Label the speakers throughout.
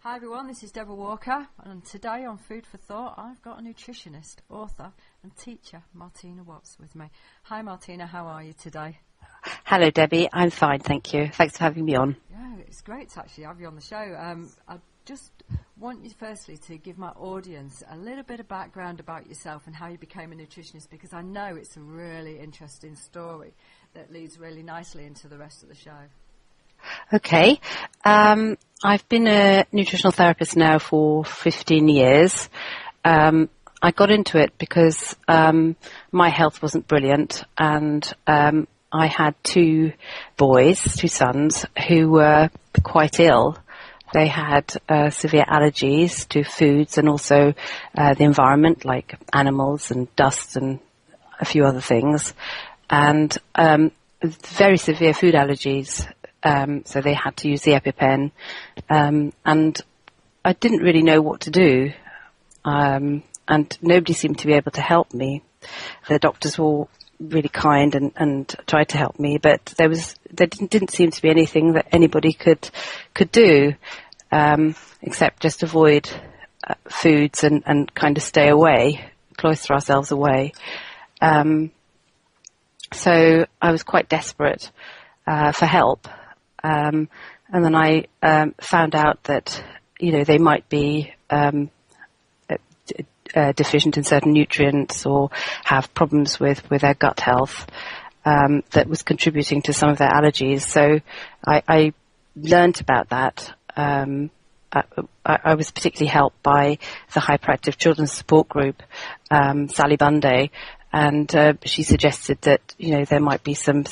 Speaker 1: Hi everyone, this is Deborah Walker, and today on Food for Thought I've got a nutritionist, author and teacher, Martina Watts, with me. Hi Martina, how are you today?
Speaker 2: Hello Debbie, I'm fine, thank you. Thanks for having me on.
Speaker 1: Yeah, it's great to actually have you on the show. I just want you firstly to give my audience a little bit of background about yourself and how you became a nutritionist, because I know it's a really interesting story that leads really nicely into the rest of the show.
Speaker 2: Okay, I've been a nutritional therapist now for 15 years. I got into it because my health wasn't brilliant, and I had two sons, who were quite ill. They had severe allergies to foods and also the environment, like animals and dust and a few other things, and very severe food allergies. So they had to use the EpiPen, and I didn't really know what to do, and nobody seemed to be able to help me. The doctors were all really kind and tried to help me, but there didn't seem to be anything that anybody could do, except just avoid foods and kind of stay away, cloister ourselves away. So I was quite desperate for help. And then I found out that, they might be deficient in certain nutrients or have problems with their gut health that was contributing to some of their allergies. So I learned about that. I was particularly helped by the Hyperactive Children's Support Group, Sally Bunday, and she suggested that there might be some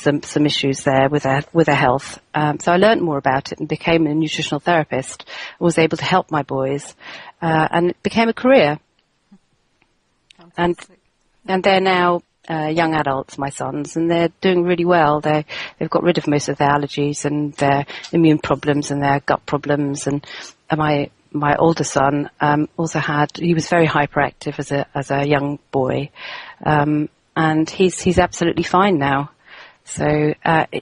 Speaker 2: issues there with their health. So I learned more about it and became a nutritional therapist. Was able to help my boys, and it became a career.
Speaker 1: Fantastic.
Speaker 2: And they're now young adults, my sons, and they're doing really well. They've got rid of most of their allergies and their immune problems and their gut problems. And my older son he was very hyperactive as a young boy, and he's absolutely fine now. So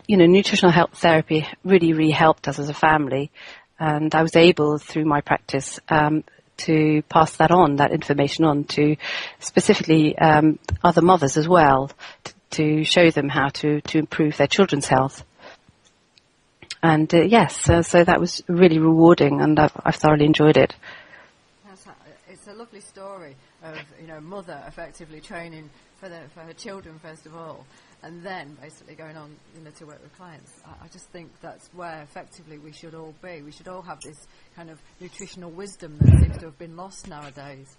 Speaker 2: nutritional health therapy really helped us as a family, and I was able through my practice to pass that information on to specifically other mothers as well, to show them how to improve their children's health. And so that was really rewarding, and I've thoroughly enjoyed it.
Speaker 1: It's a lovely story of mother effectively training for her children first of all, and then basically going on to work with clients. I just think that's where effectively we should all be. We should all have this kind of nutritional wisdom that seems to have been lost nowadays.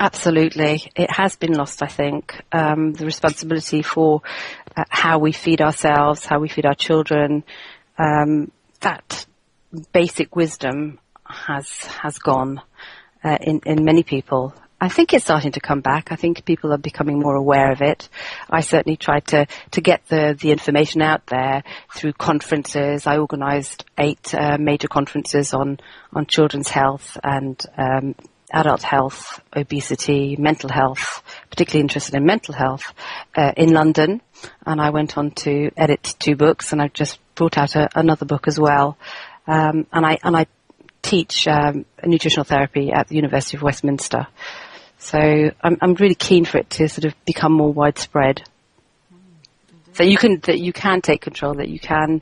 Speaker 2: Absolutely. It has been lost, I think. The responsibility for how we feed ourselves, how we feed our children, that basic wisdom has gone in many people. I think it's starting to come back. I think people are becoming more aware of it. I certainly tried to get the information out there through conferences. I organised 8 major conferences on children's health and adult health, obesity, mental health, particularly interested in mental health, in London. And I went on to edit 2 books, and I've just brought out another book as well. And I teach nutritional therapy at the University of Westminster. So I'm really keen for it to sort of become more widespread. So that you can take control, that you can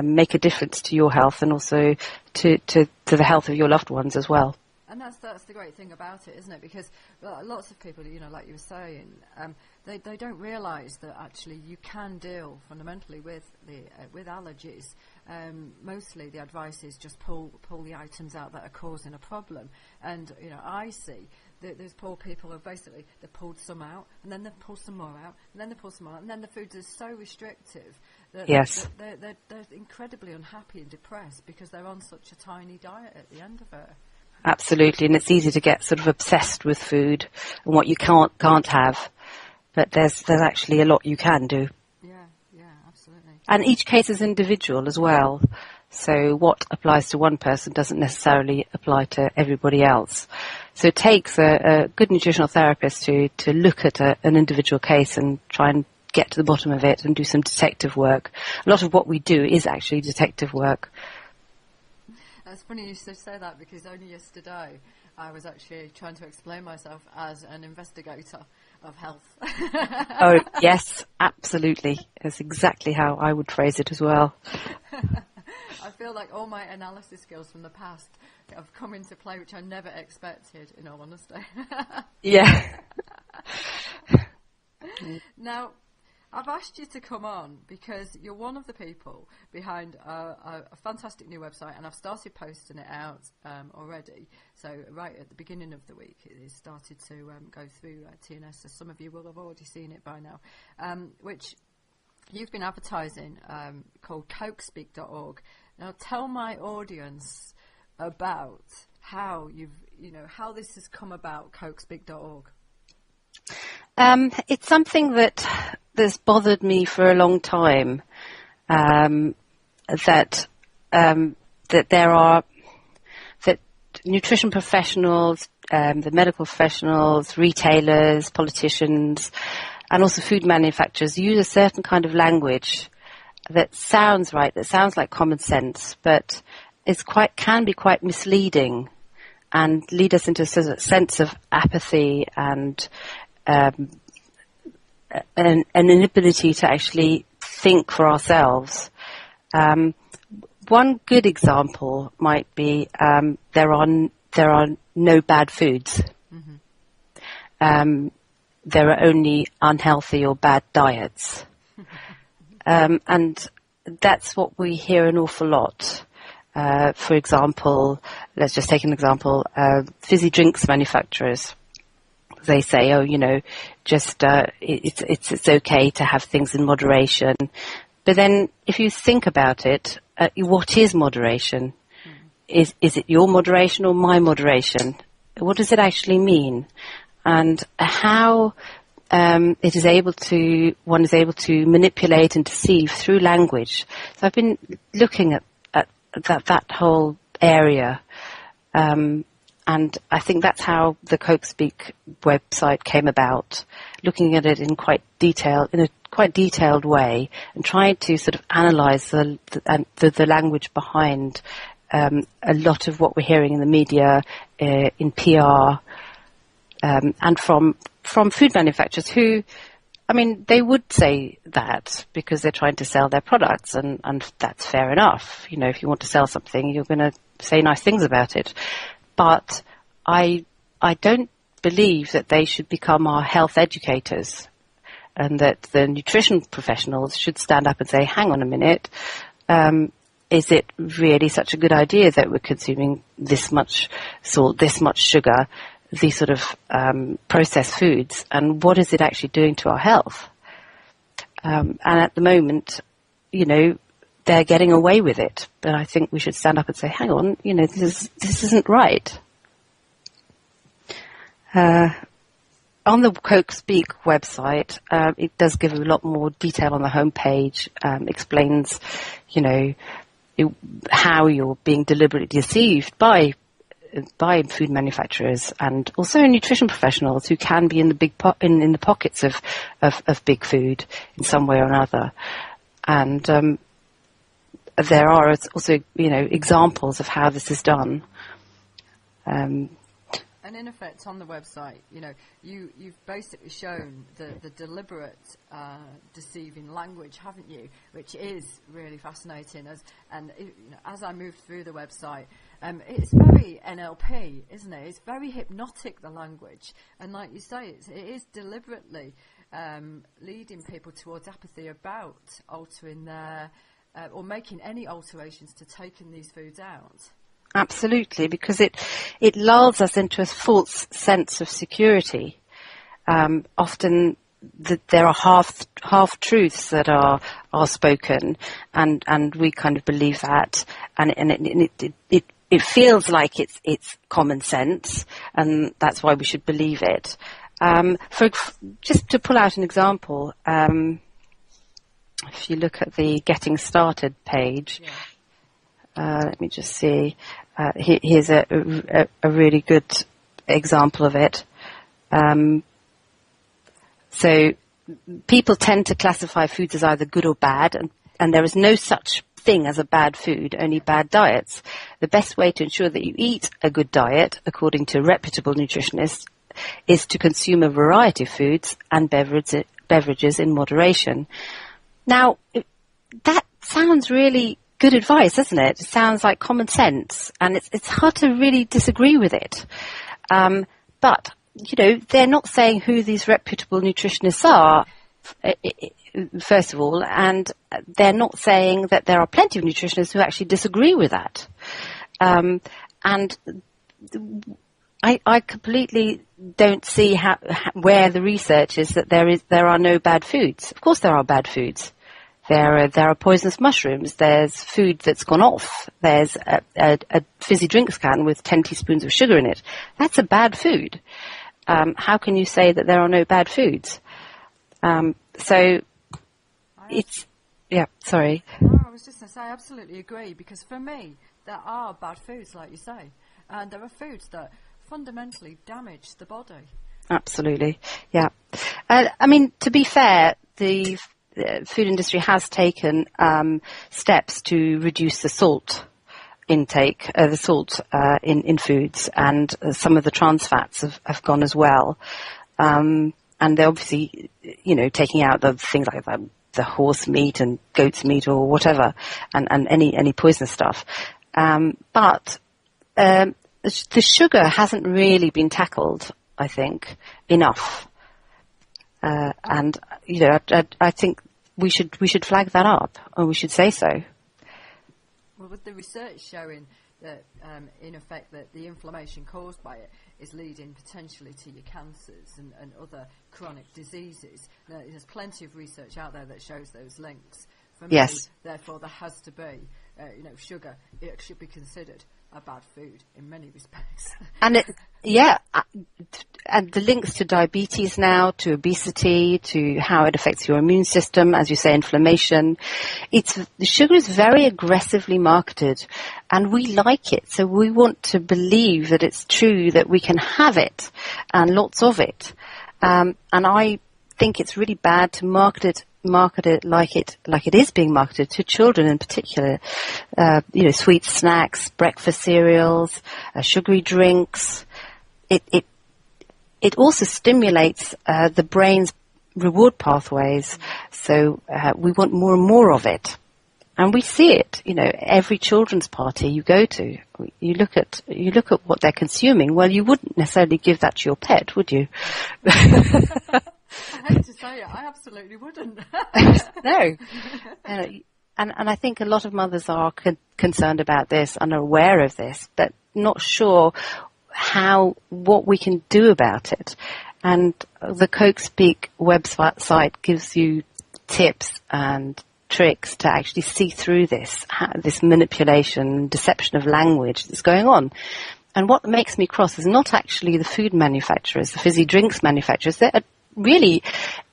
Speaker 2: make a difference to your health and also to the health of your loved ones as well.
Speaker 1: And that's the great thing about it, isn't it? Because lots of people, like you were saying, they don't realise that actually you can deal fundamentally with allergies. Mostly the advice is just pull the items out that are causing a problem. And I see that there's poor people who basically they pulled some out, and then they pull some more out, and then they pull some more out, and then the foods are so restrictive that
Speaker 2: yes.
Speaker 1: they're incredibly unhappy and depressed because they're on such a tiny diet at the end of it.
Speaker 2: Absolutely, and it's easy to get sort of obsessed with food and what you can't have, but there's actually a lot you can do.
Speaker 1: Yeah, absolutely.
Speaker 2: And each case is individual as well, so what applies to one person doesn't necessarily apply to everybody else. So it takes a good nutritional therapist to look at an individual case and try and get to the bottom of it and do some detective work. A lot of what we do is actually detective work.
Speaker 1: It's funny you should say that, because only yesterday I was actually trying to explain myself as an investigator of health.
Speaker 2: Oh, yes, absolutely. That's exactly how I would phrase it as well.
Speaker 1: I feel like all my analysis skills from the past have come into play, which I never expected, in all honesty.
Speaker 2: Yeah.
Speaker 1: Now, I've asked you to come on because you're one of the people behind a fantastic new website, and I've started posting it out already. So right at the beginning of the week, it has started to go through TNS, so some of you will have already seen it by now, which you've been advertising, called cokespeak.org. Now, tell my audience about how how this has come about, cokespeak.org.
Speaker 2: It's something that's bothered me for a long time. That nutrition professionals, the medical professionals, retailers, politicians, and also food manufacturers use a certain kind of language that sounds right, that sounds like common sense, but can be quite misleading and lead us into a sort of sense of apathy and an inability to actually think for ourselves. One good example might be there are no bad foods. Mm-hmm. There are only unhealthy or bad diets. And that's what we hear an awful lot. For example, let's just take an example, fizzy drinks manufacturers. They say, it's okay to have things in moderation. But then if you think about it, what is moderation? Is it your moderation or my moderation? What does it actually mean? And how one is able to manipulate and deceive through language. So I've been looking at that whole area, and I think that's how the CokeSpeak website came about, looking at it in a quite detailed way, and trying to sort of analyse the language behind a lot of what we're hearing in the media, in PR, and from food manufacturers who, they would say that because they're trying to sell their products, and that's fair enough. If you want to sell something, you're going to say nice things about it. But I don't believe that they should become our health educators, and that the nutrition professionals should stand up and say, hang on a minute, is it really such a good idea that we're consuming this much salt, this much sugar, these sort of processed foods, and what is it actually doing to our health? And at the moment, they're getting away with it, but I think we should stand up and say, hang on, this isn't right. On the CokeSpeak website, it does give a lot more detail on the homepage, explains, how you're being deliberately deceived by food manufacturers and also nutrition professionals who can be in the in the pockets of big food in some way or another. And there are also examples of how this is done.
Speaker 1: And in effect, on the website, you've basically shown the deliberate deceiving language, haven't you? Which is really fascinating. As I moved through the website, it's very NLP, isn't it? It's very hypnotic, the language, and like you say, it is deliberately leading people towards apathy about altering their or making any alterations to taking these foods out.
Speaker 2: Absolutely, because it lulls us into a false sense of security. Often there are half truths that are spoken, and we kind of believe that, and it feels like it's common sense, and that's why we should believe it. Just to pull out an example, if you look at the Getting Started page. Yeah. Let me just see. Here's a really good example of it. So people tend to classify foods as either good or bad, and there is no such thing as a bad food, only bad diets. The best way to ensure that you eat a good diet, according to reputable nutritionists, is to consume a variety of foods and beverages in moderation. Now, that sounds really good advice, doesn't it? It sounds like common sense, and it's hard to really disagree with it. But, they're not saying who these reputable nutritionists are, first of all, and they're not saying that there are plenty of nutritionists who actually disagree with that. And I completely don't see where the research is that there are no bad foods. Of course there are bad foods. There are poisonous mushrooms. There's food that's gone off. There's a fizzy drinks can with 10 teaspoons of sugar in it. That's a bad food. How can you say that there are no bad foods? Sorry.
Speaker 1: No, I was just going to say I absolutely agree, because for me there are bad foods, like you say, and there are foods that fundamentally damage the body.
Speaker 2: Absolutely, yeah. To be fair, the food industry has taken steps to reduce the salt intake, in foods, and some of the trans fats have gone as well. And they're obviously, taking out the things like the horse meat and goat's meat or whatever, and any poisonous stuff. But the sugar hasn't really been tackled, I think, enough. And I think we should flag that up, or we should say so.
Speaker 1: Well, with the research showing that, in effect, that the inflammation caused by it is leading potentially to your cancers and other chronic diseases. Now, there's plenty of research out there that shows those links. For me,
Speaker 2: yes.
Speaker 1: Therefore, there has to be, sugar. It should be considered a bad food in many respects.
Speaker 2: And and the links to diabetes now, to obesity, to how it affects your immune system, as you say, inflammation. The sugar is very aggressively marketed, and we like it. So we want to believe that it's true, that we can have it, and lots of it. And I think it's really bad to market it like it is being marketed to children in particular. Sweet snacks, breakfast cereals, sugary drinks. It also stimulates the brain's reward pathways, so we want more and more of it. And we see it, every children's party you go to. You look at what they're consuming. Well, you wouldn't necessarily give that to your pet, would you?
Speaker 1: I hate to say it, I absolutely wouldn't.
Speaker 2: No. And I think a lot of mothers are concerned about this and are aware of this, but not sure what we can do about it. And the Coke Speak website gives you tips and tricks to actually see through this manipulation, deception of language that's going on. And what makes me cross is not actually the food manufacturers, the fizzy drinks manufacturers. They're really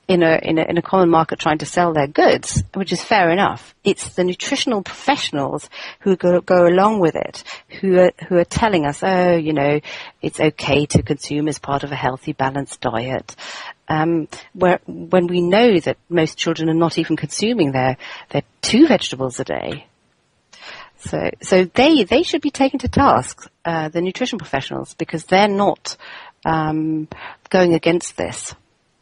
Speaker 2: in a common market trying to sell their goods, which is fair enough. It's the nutritional professionals who go along with it, who are telling us, it's okay to consume as part of a healthy, balanced diet. When we know that most children are not even consuming their 2 vegetables a day. So they should be taken to task, the nutrition professionals, because they're not going against this.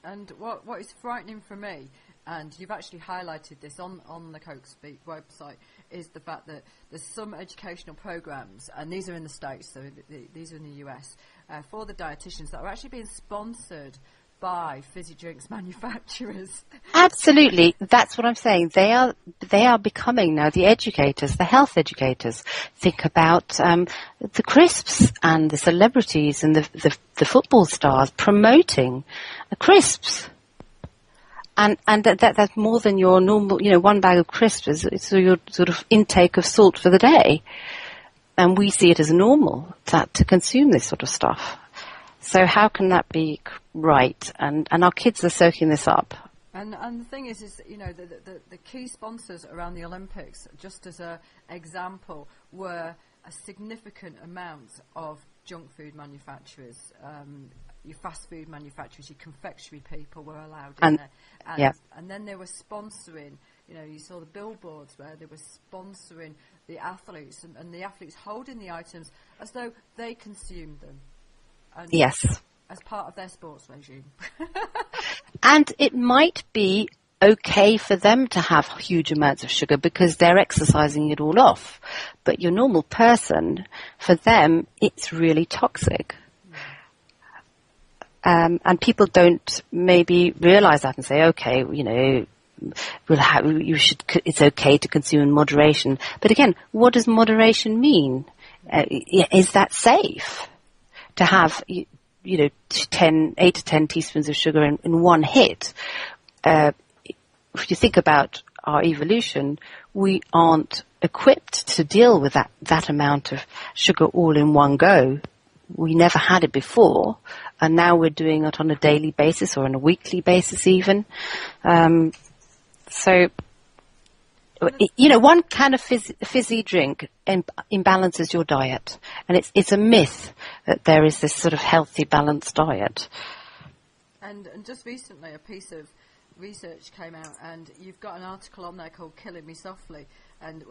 Speaker 1: And what is frightening for me, and you've actually highlighted this on the Coke Speak website, is the fact that there's some educational programs, and these are in the States, so these are in the US, for the dietitians that are actually being sponsored by fizzy drinks manufacturers.
Speaker 2: Absolutely. That's what I'm saying. They are becoming now the educators, the health educators. Think about the crisps and the celebrities and the football stars promoting crisps. And that's more than your normal, one bag of crisps is your sort of intake of salt for the day. And we see it as normal to consume this sort of stuff. So how can that be right? And our kids are soaking this up.
Speaker 1: And the thing is the key sponsors around the Olympics, just as an example, were a significant amount of junk food manufacturers. Your fast food manufacturers, your confectionery people were allowed in there. And then they were sponsoring you saw the billboards where they were sponsoring the athletes and the athletes holding the items as though they consumed them. And
Speaker 2: Yes.
Speaker 1: as part of their sports regime.
Speaker 2: And it might be okay for them to have huge amounts of sugar because they're exercising it all off. But your normal person, for them, it's really toxic. And people don't maybe realize that and say, okay, it's okay to consume in moderation. But again, what does moderation mean? Is that safe to have, 8 to 10 teaspoons of sugar in one hit? If you think about our evolution, we aren't equipped to deal with that amount of sugar all in one go. We never had it before, and now we're doing it on a daily basis or on a weekly basis even. So, one can of fizzy drink imbalances your diet, and it's a myth that there is this sort of healthy, balanced diet.
Speaker 1: And just recently, a piece of research came out, and you've got an article on there called "Killing Me Softly," and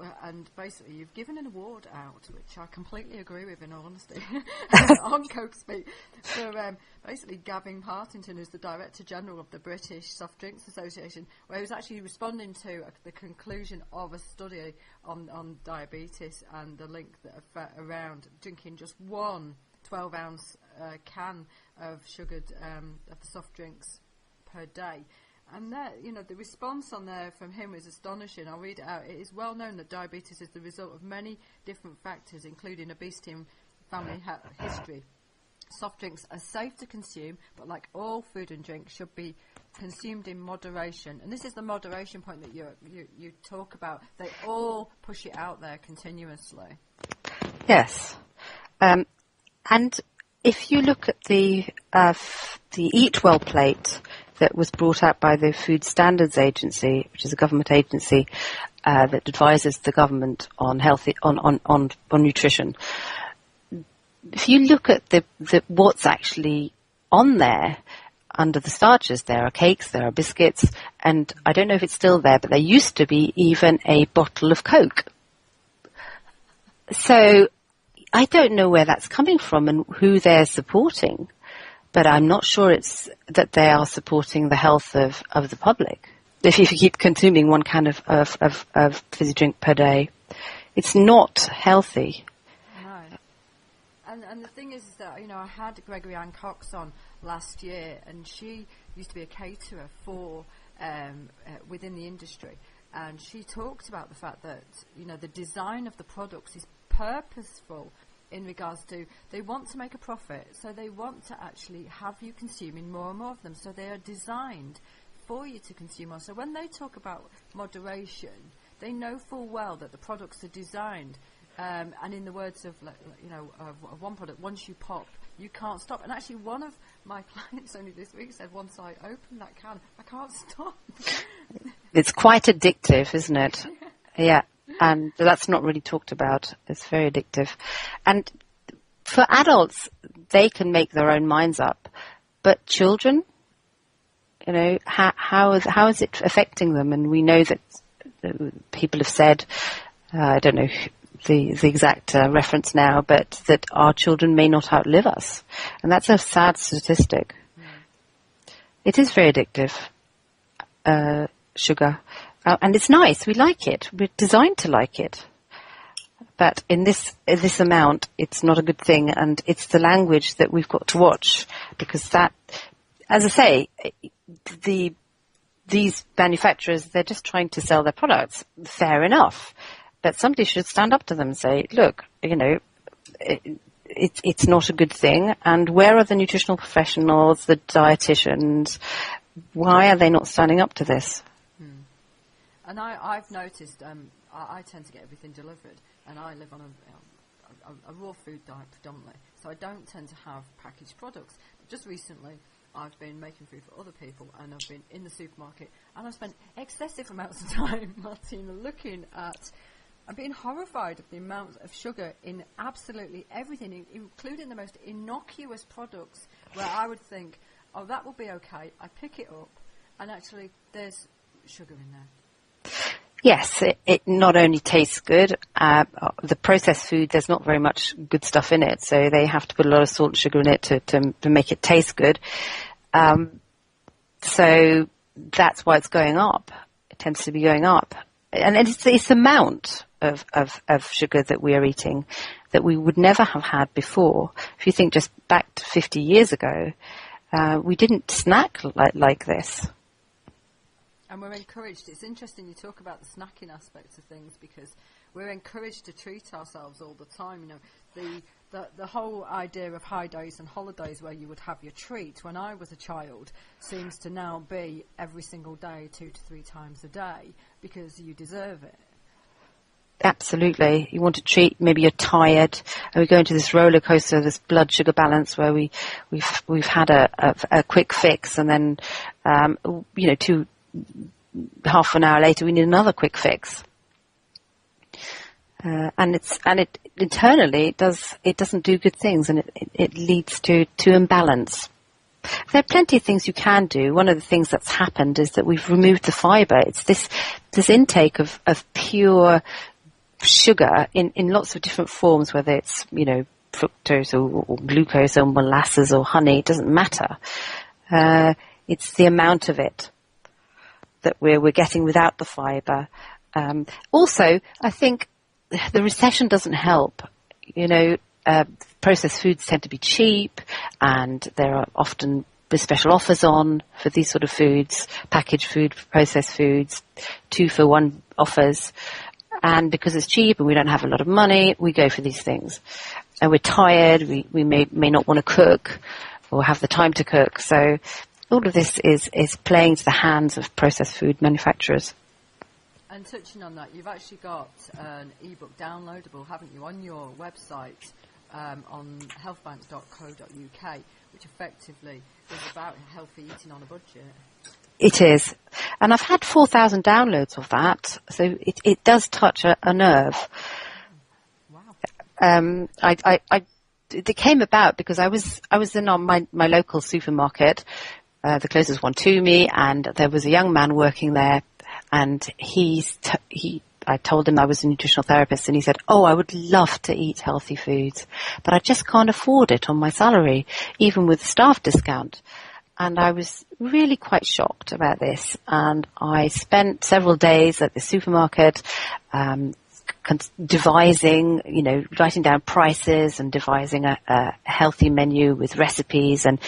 Speaker 1: basically you've given an award out, which I completely agree with, in all honesty, on Coke Speak, for basically Gavin Partington, who's the Director General of the British Soft Drinks Association, where he was actually responding to the conclusion of a study on diabetes and the link that around drinking just one 12-ounce can of sugared of the soft drinks per day. And the response on there from him was astonishing. I'll read it out. It is well known that diabetes is the result of many different factors, including obesity and family history. Soft drinks are safe to consume, but like all food and drink, should be consumed in moderation. And this is the moderation point that you talk about. They all push it out there continuously.
Speaker 2: Yes. And if you look at the Eat Well plate that was brought out by the Food Standards Agency, which is a government agency that advises the government on on nutrition. If you look at what's actually on there, under the starches, there are cakes, there are biscuits, and I don't know if it's still there, but there used to be even a bottle of Coke. So I don't know where that's coming from and who they're supporting. But I'm not sure it's that they are supporting the health of the public. If you keep consuming one can of fizzy drink per day, it's not healthy.
Speaker 1: No. And the thing is that, I had Gregory Ann Cox on last year, and she used to be a caterer for within the industry. And she talked about the fact that, the design of the products is purposeful in regards to they want to make a profit, so they want to actually have you consuming more and more of them, so they are designed for you to consume more. So when they talk about moderation, they know full well that the products are designed, and in the words of of one product, once you pop, you can't stop. And actually one of my clients only this week said, once I open that can, I can't stop.
Speaker 2: It's quite addictive, isn't it? Yeah. And that's not really talked about. It's very addictive. And for adults, they can make their own minds up. But children, how is it affecting them? And we know that people have said, I don't know the exact reference now, but that our children may not outlive us. And that's a sad statistic. It is very addictive, sugar. And it's nice. We like it. We're designed to like it. But in this amount, it's not a good thing. And it's the language that we've got to watch, because that, as I say, these manufacturers, they're just trying to sell their products. Fair enough. But somebody should stand up to them and say, look, it's not a good thing. And where are the nutritional professionals, the dietitians? Why are they not standing up to this?
Speaker 1: And I've noticed, I tend to get everything delivered, and I live on a raw food diet predominantly, so I don't tend to have packaged products. But just recently, I've been making food for other people, and I've been in the supermarket, and I've spent excessive amounts of time, Martina, looking at, I'm being horrified of the amount of sugar in absolutely everything, including the most innocuous products, where I would think, oh, that will be okay. I pick it up, and actually, there's sugar in there.
Speaker 2: Yes, it not only tastes good, the processed food, there's not very much good stuff in it, so they have to put a lot of salt and sugar in it to make it taste good. So that's why it's going up. It tends to be going up. And it's the amount of sugar that we are eating that we would never have had before. If you think just back to 50 years ago, we didn't snack like this.
Speaker 1: And we're encouraged. It's interesting you talk about the snacking aspects of things, because we're encouraged to treat ourselves all the time. You know, the whole idea of high days and holidays where you would have your treat when I was a child seems to now be every single day, 2 to 3 times a day, because you deserve it.
Speaker 2: Absolutely. You want to treat, maybe you're tired, and we go into this roller coaster, this blood sugar balance where we've had a quick fix, and then, half an hour later we need another quick fix. And it internally it doesn't do good things, and it leads to imbalance. There are plenty of things you can do. One of the things that's happened is that we've removed the fibre. It's this intake of pure sugar in lots of different forms, whether it's, fructose or glucose or molasses or honey, it doesn't matter. It's the amount of it that we're getting without the fibre. Also, I think the recession doesn't help. Processed foods tend to be cheap, and there are often special offers on for these sort of foods, packaged food, processed foods, 2-for-1 offers. And because it's cheap and we don't have a lot of money, we go for these things. And we're tired, we may not want to cook or have the time to cook. So all of this is playing to the hands of processed food manufacturers.
Speaker 1: And touching on that, you've actually got an ebook downloadable, haven't you, on your website, on healthbanks.co.uk, which effectively is about healthy eating on a budget.
Speaker 2: It is. And I've had 4,000 downloads of that, so it does touch a nerve.
Speaker 1: Wow.
Speaker 2: It came about because I was in my local supermarket, the closest one to me, and there was a young man working there, and I told him I was a nutritional therapist, and he said, "Oh, I would love to eat healthy foods, but I just can't afford it on my salary, even with the staff discount." And I was really quite shocked about this. And I spent several days at the supermarket, devising, writing down prices and devising a healthy menu with recipes and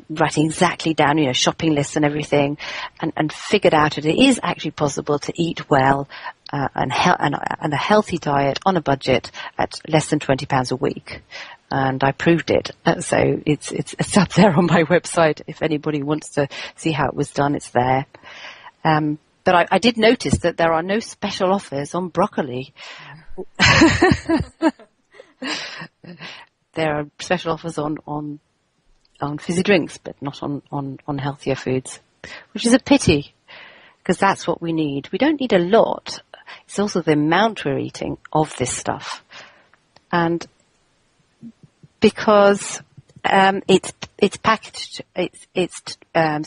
Speaker 2: writing exactly down, shopping lists and everything, and figured out that it is actually possible to eat well and a healthy diet on a budget at less than £20 a week. And I proved it. So it's up there on my website. If anybody wants to see how it was done, it's there. But I did notice that there are no special offers on broccoli. There are special offers on fizzy drinks, but not on healthier foods, which is a pity, because that's what we need. We don't need a lot. It's also the amount we're eating of this stuff. And because it's packaged, it's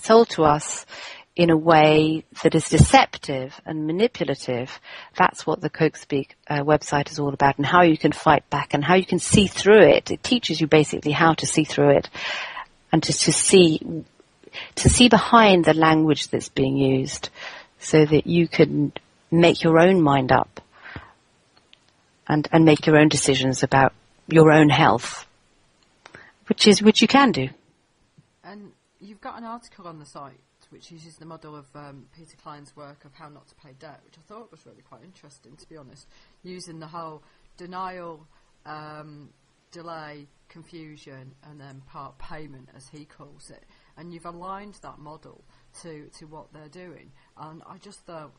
Speaker 2: sold to us in a way that is deceptive and manipulative. That's what the Coke Speak website is all about, and how you can fight back and how you can see through it. It teaches you basically how to see through it, and to see behind the language that's being used, so that you can make your own mind up and make your own decisions about your own health. Which you can do.
Speaker 1: And you've got an article on the site which uses the model of Peter Klein's work of how not to pay debt, which I thought was really quite interesting, to be honest, using the whole denial, delay, confusion, and then part payment, as he calls it. And you've aligned that model to what they're doing. And I just thought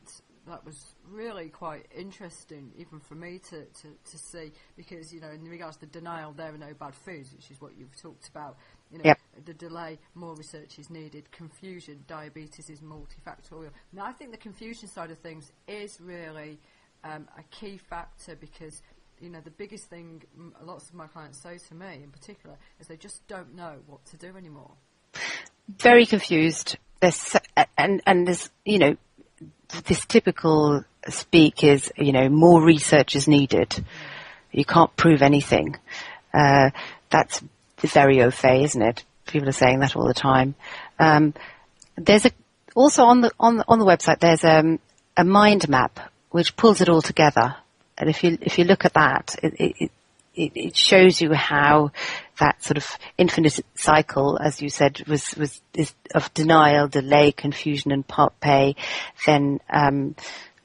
Speaker 1: that was really quite interesting, even for me to see, because, in regards to denial, there are no bad foods, which is what you've talked about.
Speaker 2: Yep.
Speaker 1: The delay, more research is needed. Confusion, diabetes is multifactorial. Now, I think the confusion side of things is really a key factor, because, the biggest thing lots of my clients say to me in particular is they just don't know what to do anymore.
Speaker 2: Very confused. And there's, this typical speak is, more research is needed. You can't prove anything. That's very au fait, isn't it? People are saying that all the time. There's also on the website there's a mind map which pulls it all together, and if you look at that, it shows you how that sort of infinite cycle, as you said, is of denial, delay, confusion, and part pay, then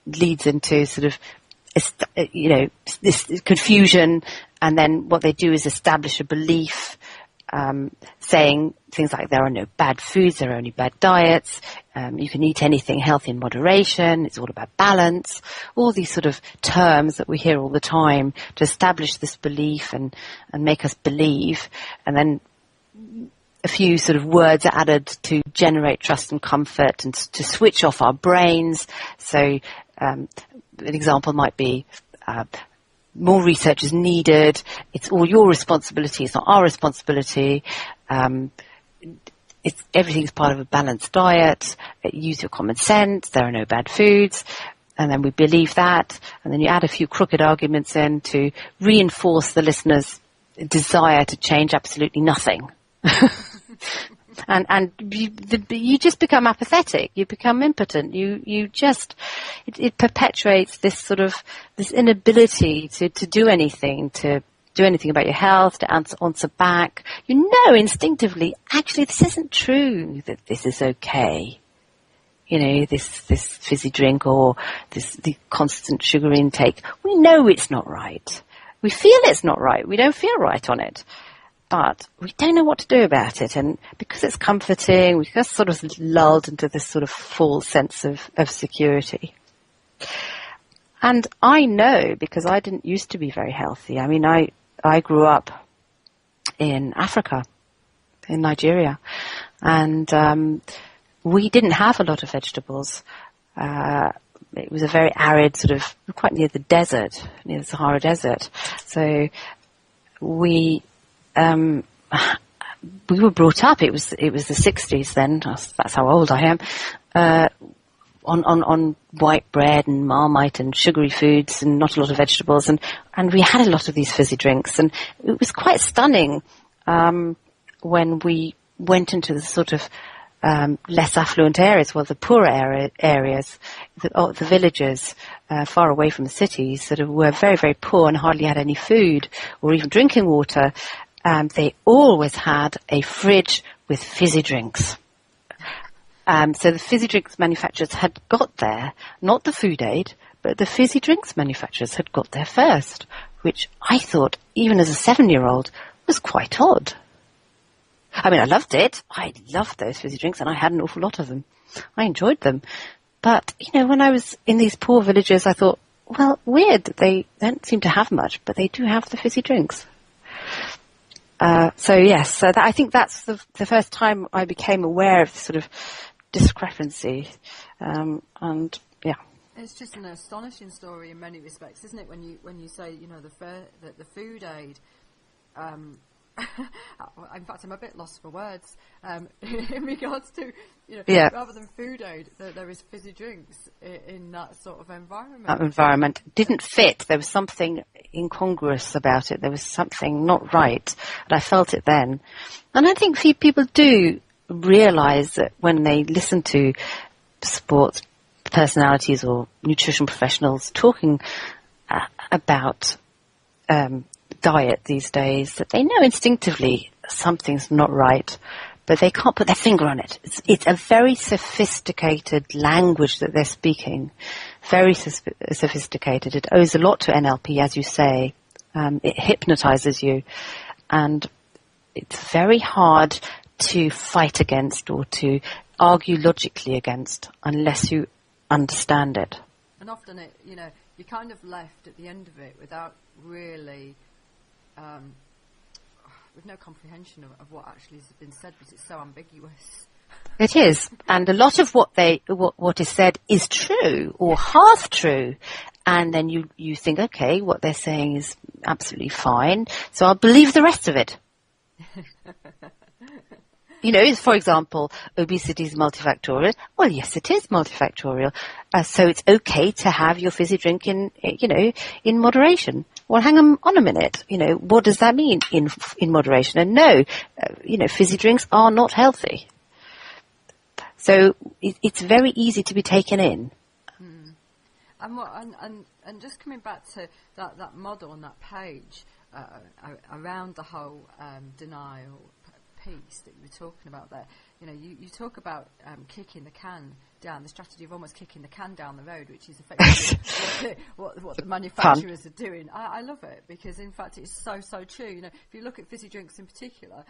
Speaker 2: leads into sort of this confusion, and then what they do is establish a belief, saying things like there are no bad foods, there are only bad diets, you can eat anything healthy in moderation, it's all about balance, all these sort of terms that we hear all the time to establish this belief and make us believe, and then a few sort of words are added to generate trust and comfort and to switch off our brains. So an example might be more research is needed. It's all your responsibility. It's not our responsibility. Everything's part of a balanced diet. Use your common sense. There are no bad foods. And then we believe that. And then you add a few crooked arguments in to reinforce the listener's desire to change absolutely nothing. And you just become apathetic. You become impotent. It perpetuates this sort of this inability to do anything about your health, to answer back. You know instinctively, actually, this isn't true. That this is okay. This fizzy drink or the constant sugar intake. We know it's not right. We feel it's not right. We don't feel right on it. But we don't know what to do about it, and because it's comforting, we get sort of lulled into this sort of false sense of security. And I know, because I didn't used to be very healthy. I mean, I grew up in Africa, in Nigeria, and we didn't have a lot of vegetables. It was a very arid sort of, quite near the desert, near the Sahara Desert. So we were brought up. It was the 60s then. That's how old I am. On white bread and Marmite and sugary foods and not a lot of vegetables, and we had a lot of these fizzy drinks, and it was quite stunning when we went into the sort of less affluent areas, the poorer areas, the villages far away from the cities that were very, very poor and hardly had any food or even drinking water. They always had a fridge with fizzy drinks. So the fizzy drinks manufacturers had got there, not the food aid, but the fizzy drinks manufacturers had got there first, which I thought, even as a 7-year-old, was quite odd. I mean, I loved it. I loved those fizzy drinks, and I had an awful lot of them. I enjoyed them. But, when I was in these poor villages, I thought, well, weird. They don't seem to have much, but they do have the fizzy drinks. I think that's the first time I became aware of sort of discrepancy, and yeah.
Speaker 1: It's just an astonishing story in many respects, isn't it? When you say the food aid. In fact, I'm a bit lost for words in regards to rather than food aid, there is fizzy drinks in that sort of environment.
Speaker 2: That environment didn't fit. There was something incongruous about it. There was something not right, and I felt it then. And I think people do realise that when they listen to sports personalities or nutrition professionals talking about diet these days, that they know instinctively something's not right, but they can't put their finger on it. It's a very sophisticated language that they're speaking, very sophisticated. It owes a lot to NLP, as you say. It hypnotizes you, and it's very hard to fight against or to argue logically against unless you understand it.
Speaker 1: And often you're kind of left at the end of it without really with no comprehension of what actually has been said, because it's so ambiguous.
Speaker 2: It is, and a lot of what is said is true or half true, and then you think, okay, what they're saying is absolutely fine, so I'll believe the rest of it. For example, obesity is multifactorial. Well, yes, it is multifactorial. So it's okay to have your fizzy drink in moderation. Well, hang on a minute. What does that mean in moderation? And no, fizzy drinks are not healthy. So it's very easy to be taken in.
Speaker 1: And just coming back to that model on that page around the whole denial piece that you were talking about there, you talk about kicking the can down, the strategy of almost kicking the can down the road, which is effectively what the manufacturers are doing. I love it because, in fact, it's so true. If you look at fizzy drinks in particular,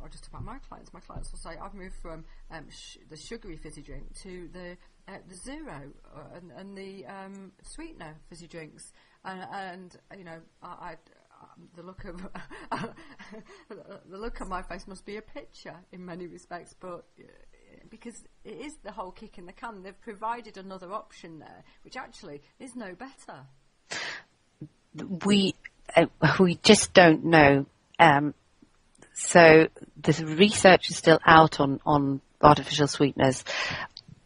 Speaker 1: or just about my clients will say, I've moved from the sugary fizzy drink to the zero and the sweetener fizzy drinks, and the look of the look on my face must be a picture in many respects, but because it is the whole kick in the can, they've provided another option there, which actually is no better.
Speaker 2: We just don't know. So the research is still out on artificial sweeteners.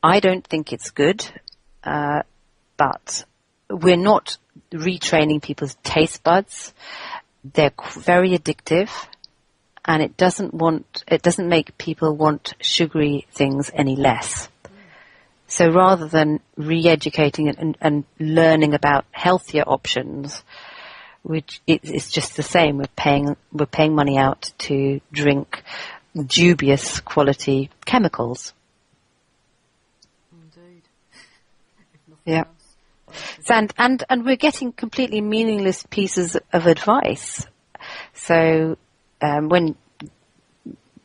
Speaker 2: I don't think it's good, but we're not retraining people's taste buds. They're very addictive, and it doesn't make people want sugary things any less. So rather than re-educating and learning about healthier options, which it's just the same, we're paying money out to drink dubious quality chemicals.
Speaker 1: Indeed.
Speaker 2: Yeah. And we're getting completely meaningless pieces of advice. So when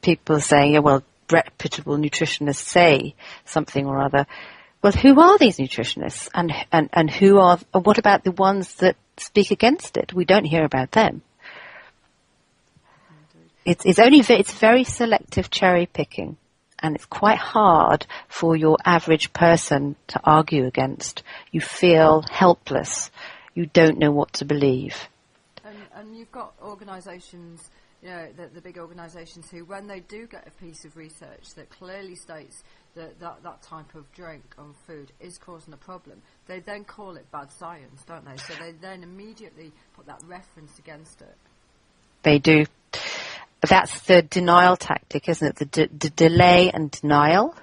Speaker 2: people are saying, reputable nutritionists say something or other, well, who are these nutritionists, and what about the ones that speak against it? We don't hear about them. It's very selective cherry picking. And it's quite hard for your average person to argue against. You feel helpless. You don't know what to believe.
Speaker 1: And you've got organisations, the big organisations who, when they do get a piece of research that clearly states that type of drink or food is causing a problem, they then call it bad science, don't they? So they then immediately put that reference against it.
Speaker 2: They do. That's the denial tactic, isn't it? The delay and denial.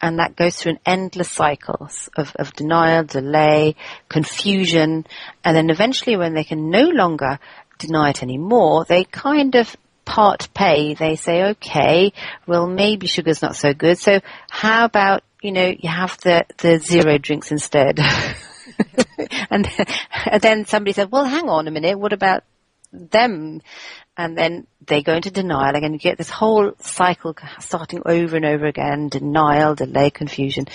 Speaker 2: And that goes through an endless cycle of denial, delay, confusion. And then eventually when they can no longer deny it anymore, they kind of part pay. They say, okay, well, maybe sugar's not so good. So how about, you have the zero drinks instead? and then somebody said, well, hang on a minute. What about them? And then they go into denial again. You get this whole cycle starting over and over again: denial, delay, confusion,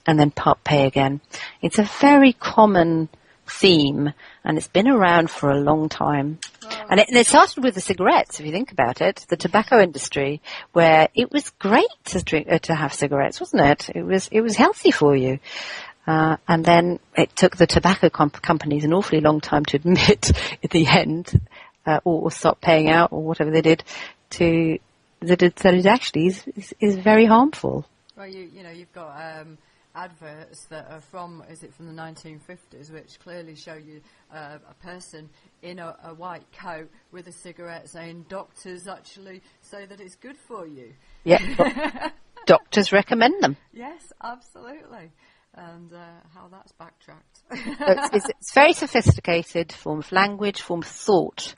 Speaker 2: and then part pay again. It's a very common theme, and it's been around for a long time. Oh. And it started with the cigarettes, if you think about it, the tobacco industry, where it was great to have cigarettes, wasn't it? It was healthy for you. And then it took the tobacco companies an awfully long time to admit at the end, or stop paying out, or whatever they did, that it actually is very harmful.
Speaker 1: Well, you've got adverts that are from the 1950s, which clearly show you a person in a white coat with a cigarette saying, doctors actually say that it's good for you.
Speaker 2: Yeah, doctors recommend them.
Speaker 1: Yes, absolutely. And how that's backtracked.
Speaker 2: It's very sophisticated form of language, form of thought,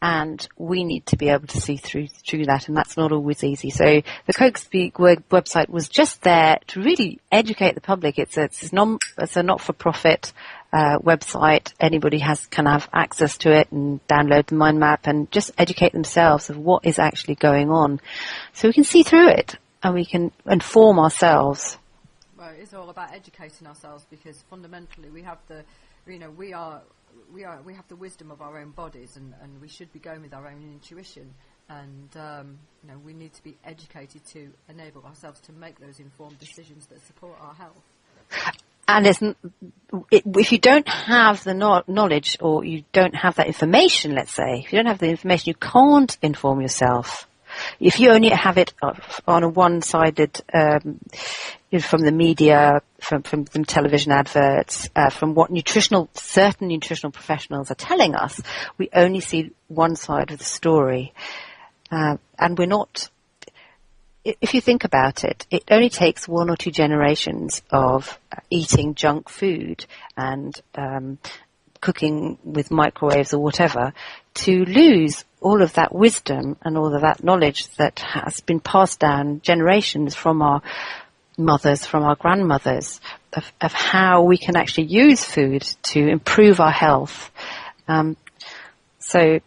Speaker 2: and we need to be able to see through that, and that's not always easy. So the Coke Speak website was just there to really educate the public. It's a not-for-profit website. Anybody can have access to it and download the mind map and just educate themselves of what is actually going on, so we can see through it and we can inform ourselves.
Speaker 1: Well, it is all about educating ourselves, because fundamentally we have we have the wisdom of our own bodies, and we should be going with our own intuition, and we need to be educated to enable ourselves to make those informed decisions that support our health.
Speaker 2: And if you don't have the knowledge, or you don't have that information, let's say, if you don't have the information, you can't inform yourself. If you only have it on a one-sided, from the media, from television adverts, from what certain nutritional professionals are telling us, we only see one side of the story. And we're not, if you think about it, it only takes 1 or 2 generations of eating junk food and cooking with microwaves or whatever to lose all of that wisdom and all of that knowledge that has been passed down generations from our mothers, from our grandmothers, of how we can actually use food to improve our health. So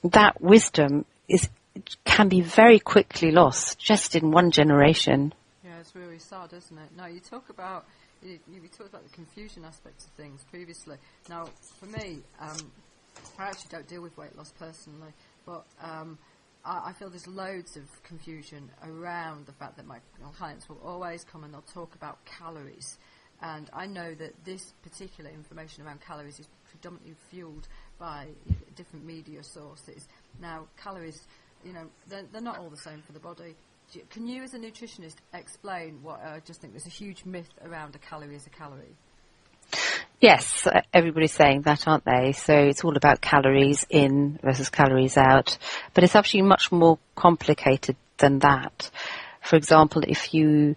Speaker 2: that wisdom can be very quickly lost just in one generation.
Speaker 1: Yeah, it's really sad, isn't it? Now, you talked about the confusion aspects of things previously. Now, for me, I actually don't deal with weight loss personally, but I feel there's loads of confusion around the fact that my clients will always come and they'll talk about calories. And I know that this particular information around calories is predominantly fueled by different media sources. Now, calories, they're not all the same for the body. Can you, as a nutritionist, explain what I just think there's a huge myth around a calorie is a calorie?
Speaker 2: Yes, everybody's saying that, aren't they? So it's all about calories in versus calories out. But it's actually much more complicated than that. For example, if you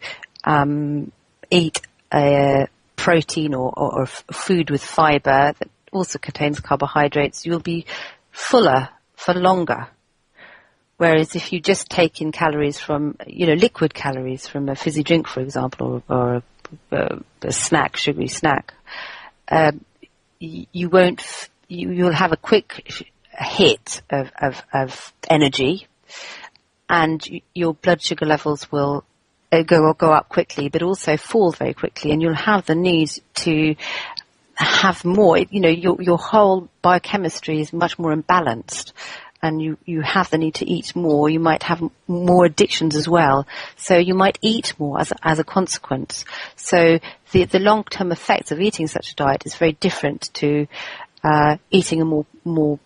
Speaker 2: eat a protein or food with fibre that also contains carbohydrates, you'll be fuller for longer. Whereas if you just take in calories from, liquid calories from a fizzy drink, for example, or a snack, sugary snack, you'll have a quick hit of energy, and your blood sugar levels will go up quickly, but also fall very quickly, and you'll have the need to have more. Your whole biochemistry is much more imbalanced, and you have the need to eat more. You might have more addictions as well, so you might eat more as a consequence. So the long-term effects of eating such a diet is very different to eating a more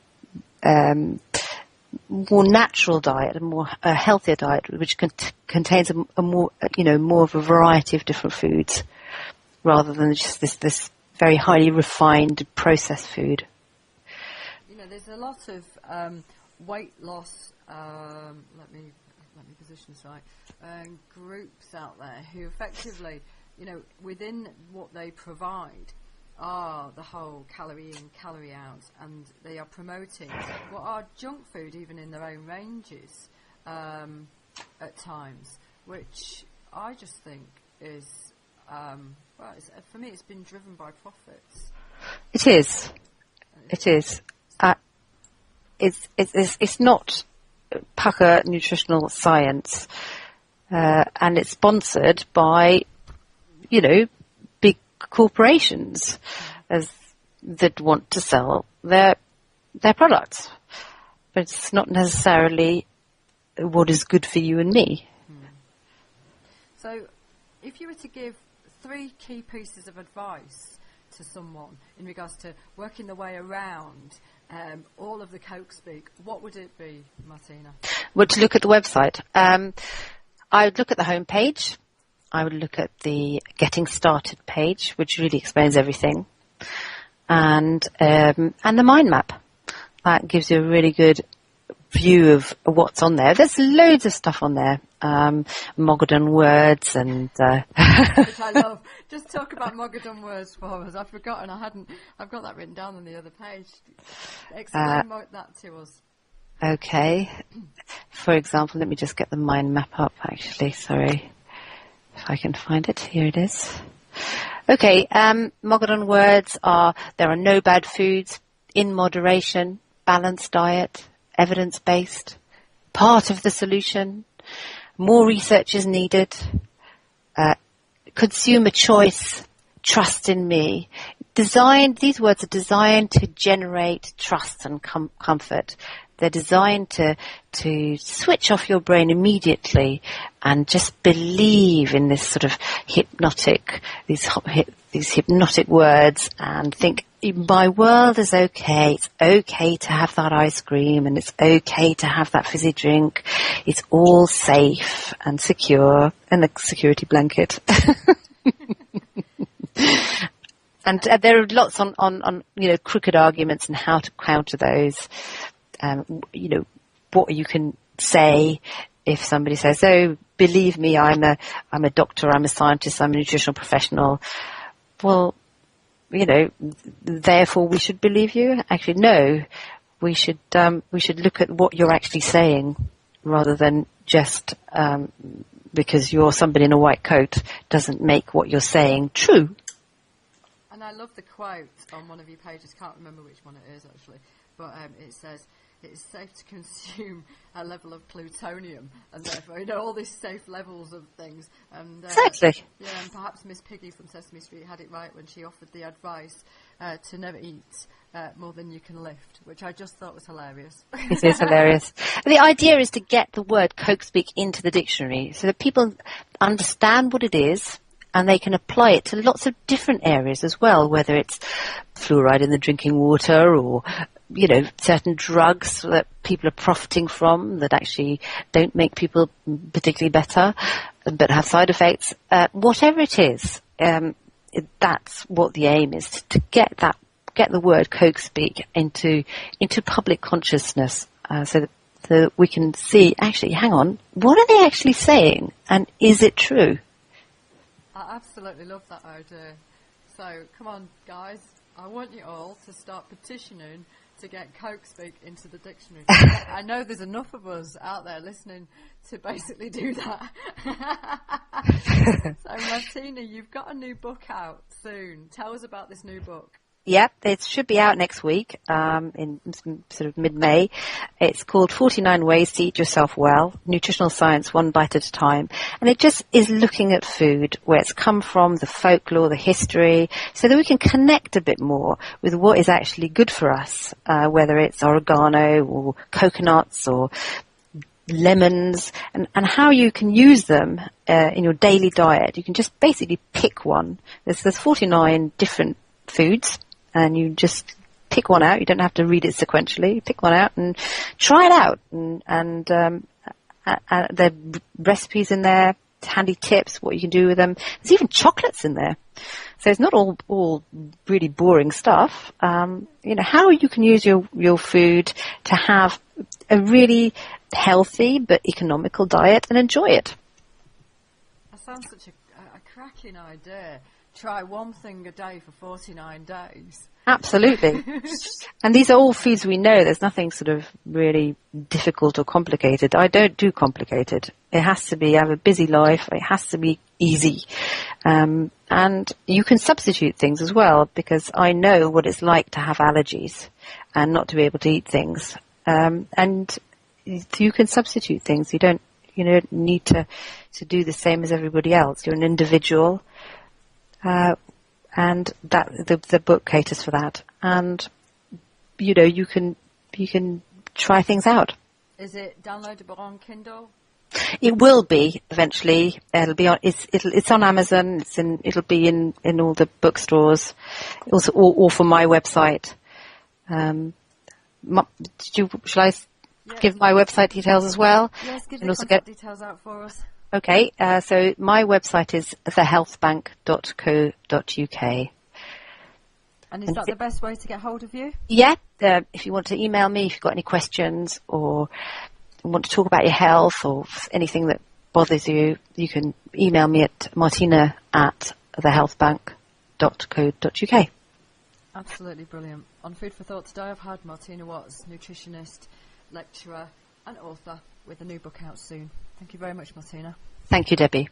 Speaker 2: natural diet, a healthier diet, which contains a more of a variety of different foods, rather than just this very highly refined processed food.
Speaker 1: There's a lot of weight loss, let me position this right, groups out there who effectively, within what they provide are the whole calorie in, calorie out, and they are promoting what are junk food even in their own ranges at times, which I just think is, for me it's been driven by profits.
Speaker 2: It is. It's not pucker nutritional science, and it's sponsored by, big corporations that want to sell their products, but it's not necessarily what is good for you and me.
Speaker 1: So, if you were to give 3 key pieces of advice to someone in regards to working their way around all of the Coke speak, what would it be, Martina?
Speaker 2: Well, to look at the website, I would look at the homepage. I would look at the Getting Started page, which really explains everything, and the mind map. That gives you a really good view of what's on there. There's loads of stuff on there, Mogadon words and
Speaker 1: which I love. Just talk about Mogadon words for us. I've forgotten. I've got that written down on the other page. Explain that to us.
Speaker 2: Okay. For example, let me just get the mind map up. Actually, sorry, if I can find it. Here it is. Okay. Mogadon words are: there are no bad foods, in moderation, balanced diet, evidence-based, part of the solution, more research is needed, consumer choice, trust in me. These words are designed to generate trust and comfort. They're designed to switch off your brain immediately and just believe in this sort of hypnotic, these these hypnotic words and think, my world is okay. It's okay to have that ice cream, and it's okay to have that fizzy drink. It's all safe and secure, and the security blanket. And there are lots on crooked arguments and how to counter those. What you can say if somebody says, "Oh, believe me, I'm a doctor, I'm a scientist, I'm a nutritional professional." Well, therefore we should believe you. Actually, no. We should look at what you're actually saying, rather than just because you're somebody in a white coat doesn't make what you're saying true.
Speaker 1: And I love the quote on one of your pages. Can't remember which one it is actually, but it says, "It's safe to consume a level of plutonium," and therefore, all these safe levels of things. And
Speaker 2: exactly.
Speaker 1: Yeah, and perhaps Miss Piggy from Sesame Street had it right when she offered the advice to never eat more than you can lift, which I just thought was hilarious.
Speaker 2: It is hilarious. The idea is to get the word Coke Speak into the dictionary so that people understand what it is, and they can apply it to lots of different areas as well, whether it's fluoride in the drinking water or certain drugs that people are profiting from that actually don't make people particularly better, but have side effects. Whatever it is, that's what the aim is, to get the word Coke Speak into public consciousness, so that we can see, actually, hang on, what are they actually saying, and is it true?
Speaker 1: I absolutely love that idea. So, come on, guys, I want you all to start petitioning to get Coke Speak into the dictionary. I know there's enough of us out there listening to basically do that. So, Martina, you've got a new book out soon. Tell us about this new book.
Speaker 2: Yep, it should be out next week, in sort of mid-May. It's called 49 Ways to Eat Yourself Well, Nutritional Science One Bite at a Time. And it just is looking at food, where it's come from, the folklore, the history, so that we can connect a bit more with what is actually good for us, whether it's oregano or coconuts or lemons, and how you can use them in your daily diet. You can just basically pick one. There's 49 different foods, and you just pick one out. You don't have to read it sequentially. Pick one out and try it out. And there are recipes in there, handy tips, what you can do with them. There's even chocolates in there. So it's not all really boring stuff. How you can use your food to have a really healthy but economical diet and enjoy it.
Speaker 1: That sounds such a cracking idea. Try one thing a day for 49 days.
Speaker 2: Absolutely. And these are all foods we know. There's nothing sort of really difficult or complicated. I don't do complicated. It has to be, I have a busy life. It has to be easy. And you can substitute things as well, because I know what it's like to have allergies and not to be able to eat things. And you can substitute things. You don't need to do the same as everybody else. You're an individual. And that the book caters for that. And you can try things out.
Speaker 1: Is it downloadable on Kindle?
Speaker 2: It will be eventually. It'll be on. It's on Amazon. It'll be in all the bookstores. Also, or for my website. Shall I give my website details as well?
Speaker 1: Yes, give the contact details out for us.
Speaker 2: Okay, so my website is thehealthbank.co.uk.
Speaker 1: And is that the best way to get hold of you?
Speaker 2: Yeah, if you want to email me, if you've got any questions or want to talk about your health or anything that bothers you, you can email me at martina@thehealthbank.co.uk.
Speaker 1: Absolutely brilliant. On Food for Thought today, I've had Martina Watts, nutritionist, lecturer and author, with a new book out soon. Thank you very much, Martina.
Speaker 2: Thank you, Debbie.